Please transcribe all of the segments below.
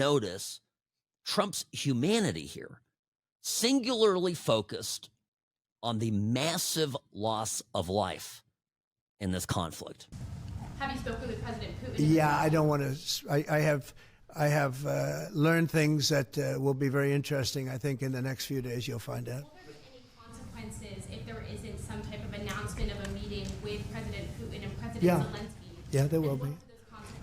notice Trump's humanity here, singularly focused on the massive loss of life in this conflict. Have you spoken with President Putin? Yeah, I don't want to. I have learned things that will be very interesting. I think in the next few days you'll find out. Will there be any consequences if there isn't some type of announcement of a meeting with President Putin and President Zelensky? Yeah, there will be.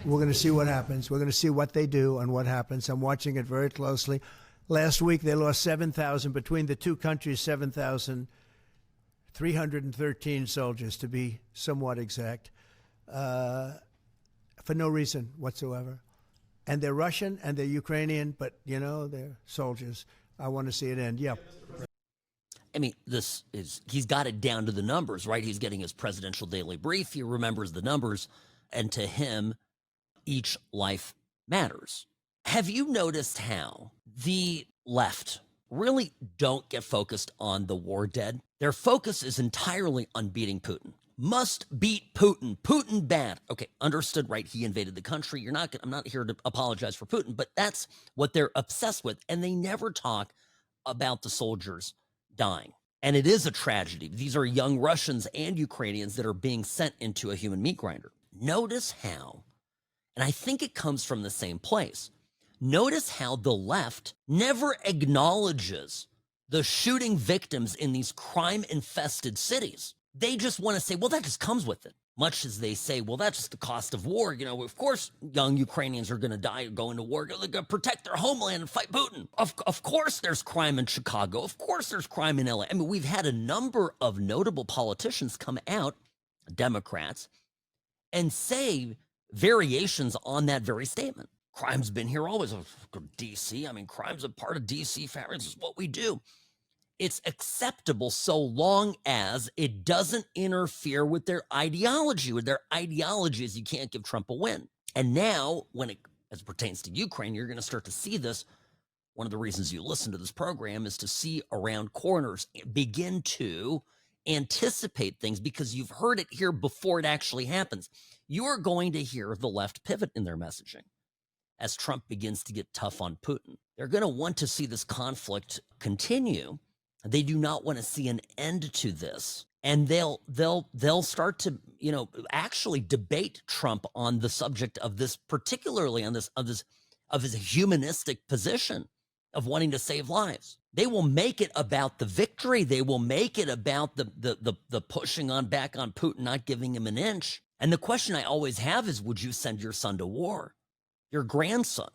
We're going to see what happens. We're going to see what they do and what happens. I'm watching it very closely. Last week they lost 7,000 between the two countries, 7,313 soldiers to be somewhat exact, for no reason whatsoever. And they're Russian and they're Ukrainian, but, you know, they're soldiers. I want to see it end. Yeah. I mean, he's got it down to the numbers, right? He's getting his presidential daily brief. He remembers the numbers. And to him, each life matters. Have you noticed how the left really don't get focused on the war dead? Their focus is entirely on beating Putin. Must beat Putin. Putin bad. Okay, understood, right? He invaded the country. I'm not here to apologize for Putin, but that's what they're obsessed with. And they never talk about the soldiers dying. And it is a tragedy. These are young Russians and Ukrainians that are being sent into a human meat grinder. Notice how, and I think it comes from the same place, notice how the left never acknowledges the shooting victims in these crime-infested cities. They just want to say, well, that just comes with it. Much as they say, well, that's just the cost of war. You know, of course, young Ukrainians are going to die going to war. They're going to protect their homeland and fight Putin. Of course, there's crime in Chicago. Of course, there's crime in LA. I mean, we've had a number of notable politicians come out, Democrats, and say variations on that very statement. Crime's been here always. D.C., I mean, crime's a part of D.C. fabric. This is what we do. It's acceptable so long as it doesn't interfere with their ideology. With their ideology is you can't give Trump a win. And now, as it pertains to Ukraine, you're going to start to see this. One of the reasons you listen to this program is to see around corners, begin to anticipate things because you've heard it here before it actually happens. You are going to hear the left pivot in their messaging as Trump begins to get tough on Putin. They're going to want to see this conflict continue. They do not want to see an end to this. And they'll start to, actually debate Trump on the subject of this, particularly on this, of his humanistic position of wanting to save lives. They will make it about the victory. They will make it about the pushing on back on Putin, not giving him an inch. And the question I always have is, would you send your son to war? Your grandson?